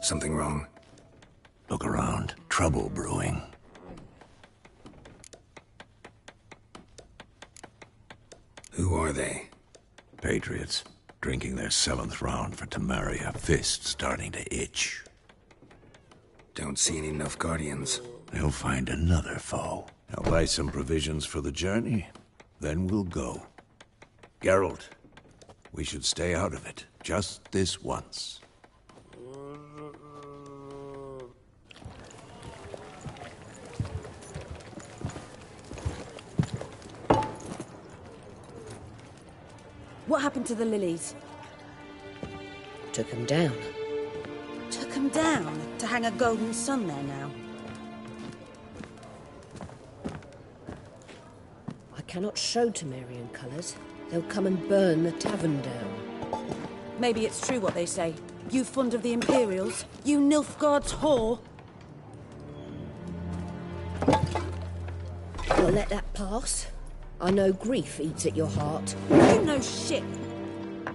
Something wrong? Look around. Trouble brewing. Who are they? Patriots. Drinking their 7th round for Tamaria. Fist starting to itch. Don't see any enough Guardians. They'll find another foe. I'll buy some provisions for the journey. Then we'll go. Geralt, we should stay out of it. Just this once. What happened to the lilies? Took him down. Took them down to hang a golden sun there now. I cannot show Temerian colours. They'll come and burn the tavern down. Maybe it's true what they say. You fond of the Imperials? You Nilfgaard's whore? I'll let that pass. I know grief eats at your heart. You know shit.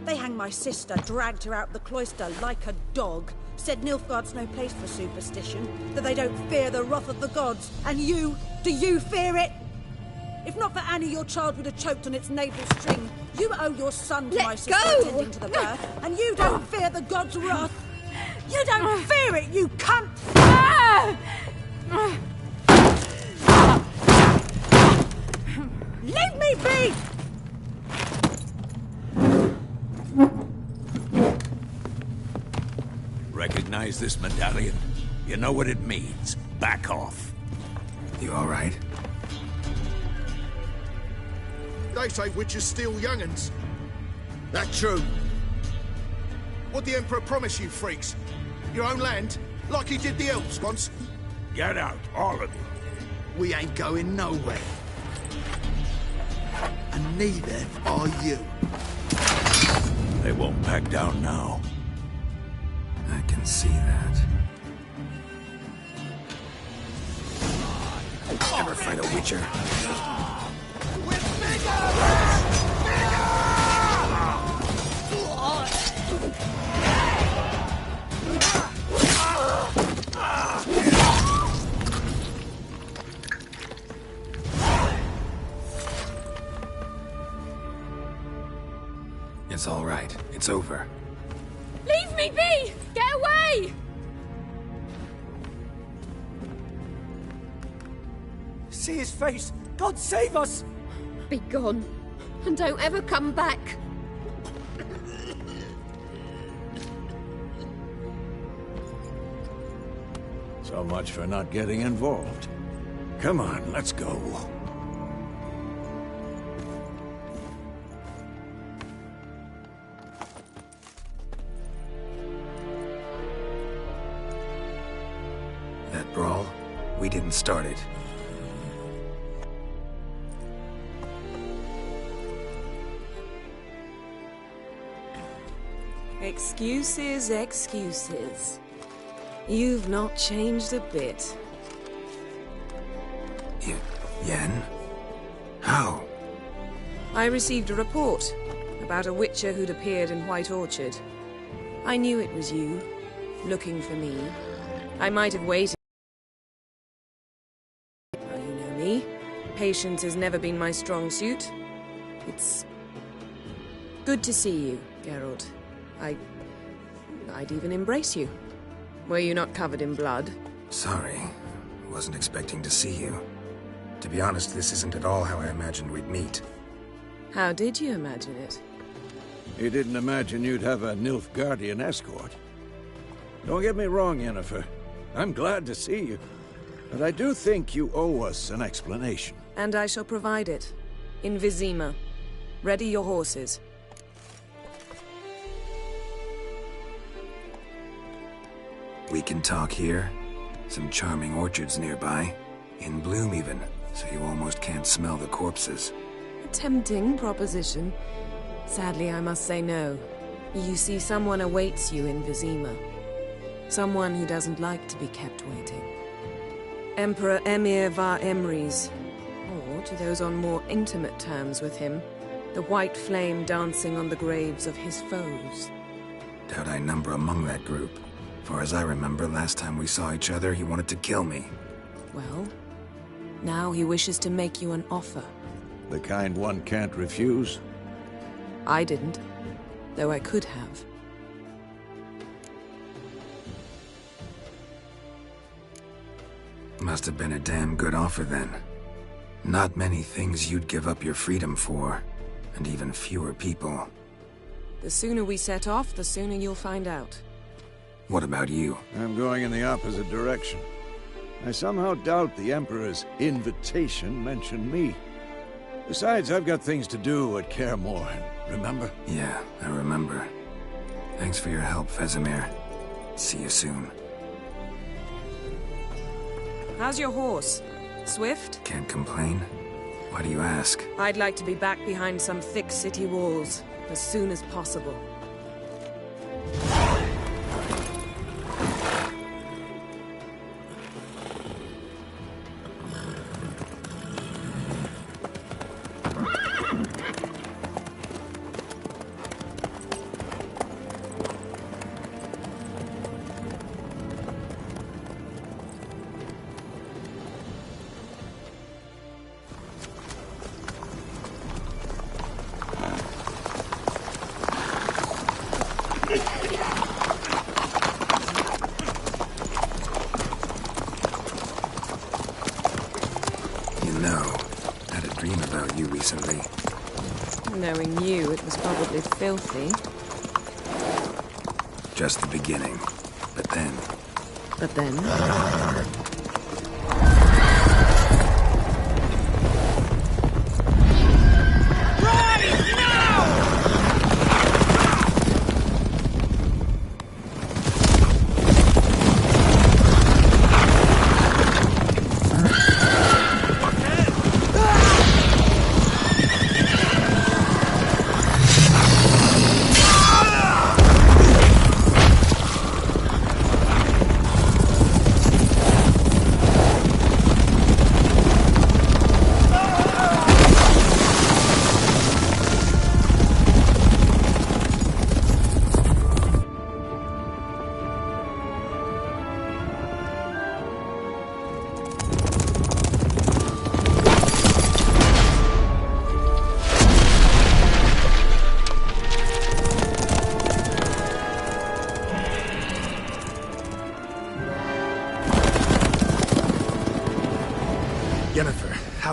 They hanged my sister, dragged her out the cloister like a dog. Said Nilfgaard's no place for superstition, that they don't fear the wrath of the gods. And you, do you fear it? If not for Annie, your child would have choked on its navel string. You owe your son to my sister attending to the birth, and you don't fear the gods' wrath. You don't fear it, you cunt! Leave me be! Recognize this medallion? You know what it means. Back off. You all right? They say witches steal young'uns. That true? What'd the Emperor promise you, freaks? Your own land? Like he did the elves once? Get out, all of you. We ain't going nowhere. And neither are you. They won't back down now. I can see that. Ever fight a witcher? It's all right. It's over. Leave me be! Get away! See his face! God save us! Be gone, and don't ever come back. So much for not getting involved. Come on, let's go. That brawl, we didn't start it. Excuses, excuses. You've not changed a bit. Yen? How? I received a report about a witcher who'd appeared in White Orchard. I knew it was you, looking for me. I might have waited. Well, you know me. Patience has never been my strong suit. It's good to see you, Geralt. I'd even embrace you. Were you not covered in blood? Sorry. Wasn't expecting to see you. To be honest, this isn't at all how I imagined we'd meet. How did you imagine it? You didn't imagine you'd have a Nilfgaardian escort. Don't get me wrong, Yennefer. I'm glad to see you. But I do think you owe us an explanation. And I shall provide it. In Vizima. Ready your horses. We can talk here. Some charming orchards nearby. In bloom even, so you almost can't smell the corpses. A tempting proposition. Sadly, I must say no. You see, someone awaits you in Vizima. Someone who doesn't like to be kept waiting. Emperor Emir var Emrys. Or, to those on more intimate terms with him, the white flame dancing on the graves of his foes. Doubt I number among that group. far as I remember, last time we saw each other, he wanted to kill me. Well, now he wishes to make you an offer. The kind one can't refuse? I didn't, though I could have. Must have been a damn good offer then. Not many things you'd give up your freedom for, and even fewer people. The sooner we set off, the sooner you'll find out. What about you? I'm going in the opposite direction. I somehow doubt the Emperor's invitation mentioned me. Besides, I've got things to do at Kaer Morhen, remember? Yeah, I remember. Thanks for your help, Vesemir. See you soon. How's your horse? Swift? Can't complain. Why do you ask? I'd like to be back behind some thick city walls, as soon as possible. Recently. Knowing you, it was probably filthy. Just the beginning. But then... But then?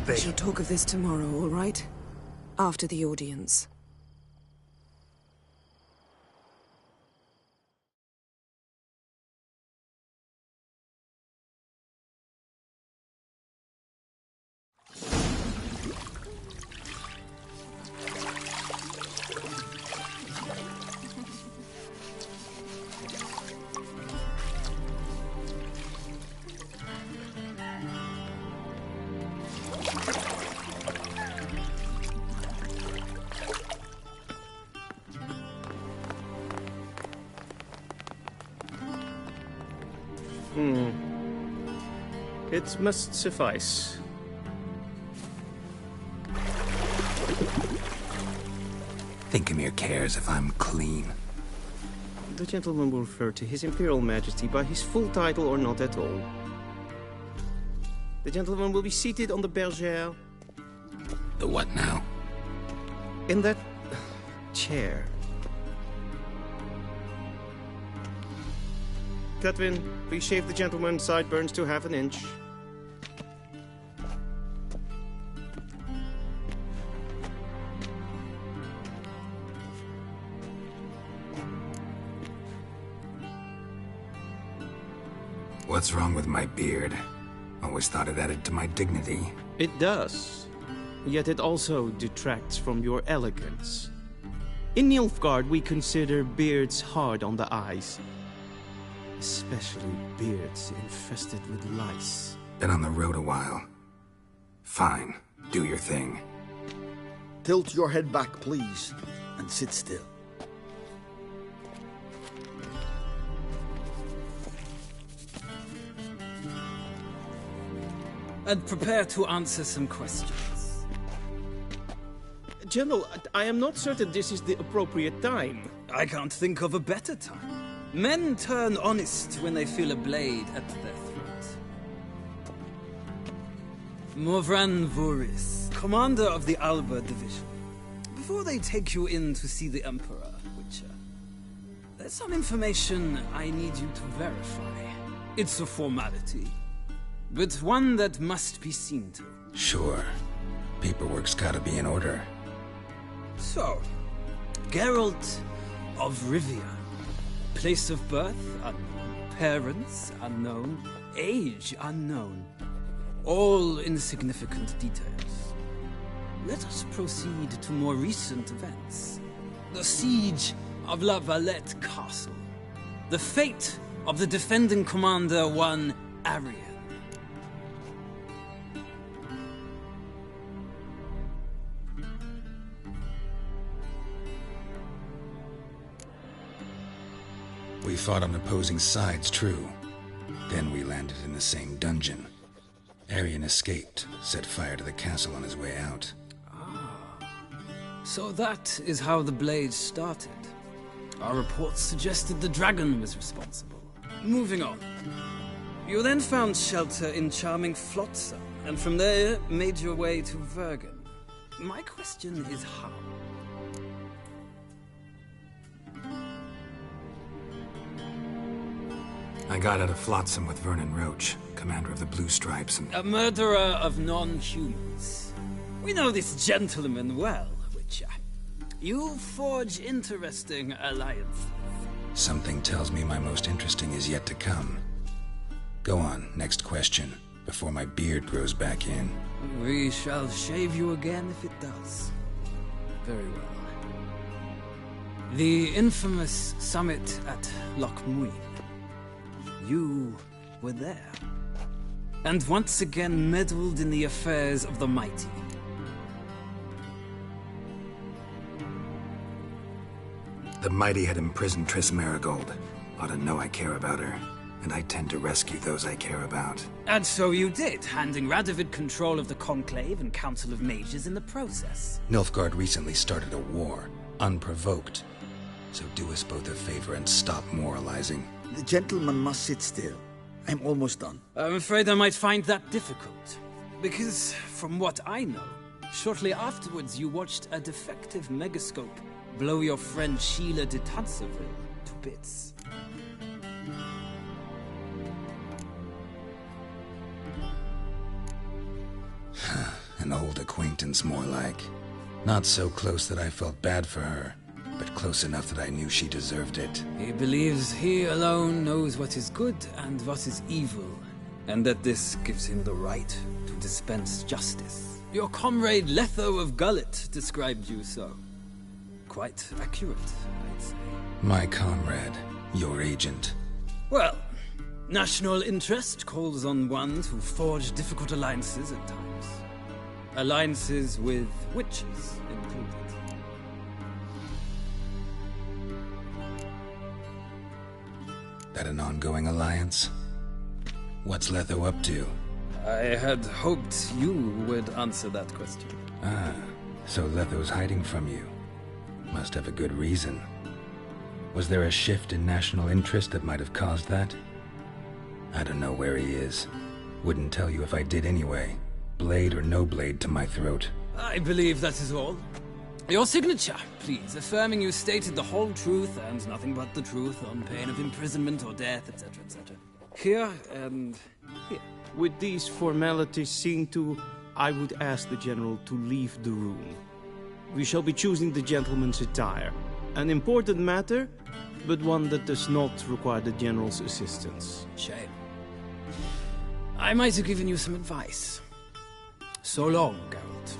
We shall talk of this tomorrow, all right? After the audience. It must suffice. Thinkamir cares if I'm clean. The gentleman will refer to His Imperial Majesty by his full title or not at all. The gentleman will be seated on the bergère. The what now? In that chair. Catwin, please shave the gentleman's sideburns to half an inch. What's wrong with my beard? Always thought it added to my dignity. It does. Yet it also detracts from your elegance. In Nilfgaard, we consider beards hard on the eyes. Especially beards infested with lice. Been on the road a while. Fine. Do your thing. Tilt your head back, please, and sit still. And prepare to answer some questions. General, I am not certain this is the appropriate time. I can't think of a better time. Men turn honest when they feel a blade at their throat. Morvran Voris, commander of the Alba Division. Before they take you in to see the Emperor, Witcher, there's some information I need you to verify. It's a formality, but one that must be seen to. Sure. Paperwork's gotta be in order. So, Geralt of Rivia. Place of birth unknown. Parents unknown. Age unknown. All insignificant details. Let us proceed to more recent events. The siege of La Valette Castle. The fate of the defending commander, one Arian. We fought on opposing sides, true. Then we landed in the same dungeon. Arian escaped, set fire to the castle on his way out. So that is how the blade started. Our reports suggested the dragon was responsible. Moving on. You then found shelter in charming Flotsam, and from there made your way to Vergen. My question is how? I got out of Flotsam with Vernon Roach, commander of the Blue Stripes, and... A murderer of non-humans. We know this gentleman well, Witcher. You forge interesting alliances. Something tells me my most interesting is yet to come. Go on, next question, before my beard grows back in. We shall shave you again if it does. Very well. The infamous summit at Loch Muin. You were there. And once again meddled in the affairs of the mighty. The mighty had imprisoned Triss Marigold. Ought to know I care about her. And I tend to rescue those I care about. And so you did, handing Radovid control of the Conclave and Council of Mages in the process. Nilfgaard recently started a war, unprovoked. So do us both a favor and stop moralizing. The gentleman must sit still. I'm almost done. I'm afraid I might find that difficult. Because, from what I know, shortly afterwards you watched a defective megascope blow your friend Sheila de Tanserville to bits. An old acquaintance, more like. Not so close that I felt bad for her, but close enough that I knew she deserved it. He believes he alone knows what is good and what is evil, and that this gives him the right to dispense justice. Your comrade Letho of Gullet described you so. Quite accurate, I'd say. My comrade, your agent. Well, national interest calls on one to forge difficult alliances at times. Alliances with witches included. That an ongoing alliance? What's Letho up to? I had hoped you would answer that question. Ah, so Letho's hiding from you. Must have a good reason. Was there a shift in national interest that might have caused that? I don't know where he is. Wouldn't tell you if I did anyway. Blade or no blade to my throat. I believe that is all. Your signature, please, affirming you stated the whole truth and nothing but the truth on pain of imprisonment or death, etc., etc. Here and here. With these formalities seen to, I would ask the General to leave the room. We shall be choosing the gentleman's attire. An important matter, but one that does not require the General's assistance. Shame. I might have given you some advice. So long, Geralt.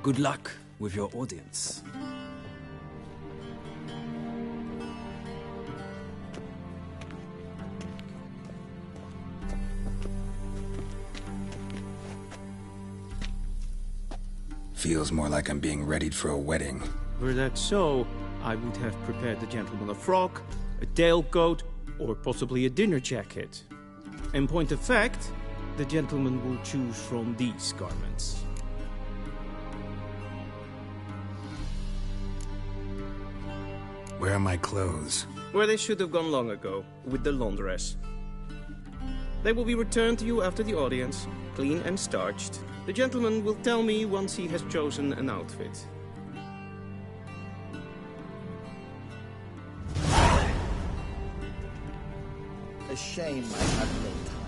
Good luck with your audience. Feels more like I'm being readied for a wedding. Were that so, I would have prepared the gentleman a frock, a tailcoat, or possibly a dinner jacket. In point of fact, the gentleman will choose from these garments. Where are my clothes? where they should have gone long ago, with the laundress. They will be returned to you after the audience, clean and starched. The gentleman will tell me once he has chosen an outfit. A shame I had no time.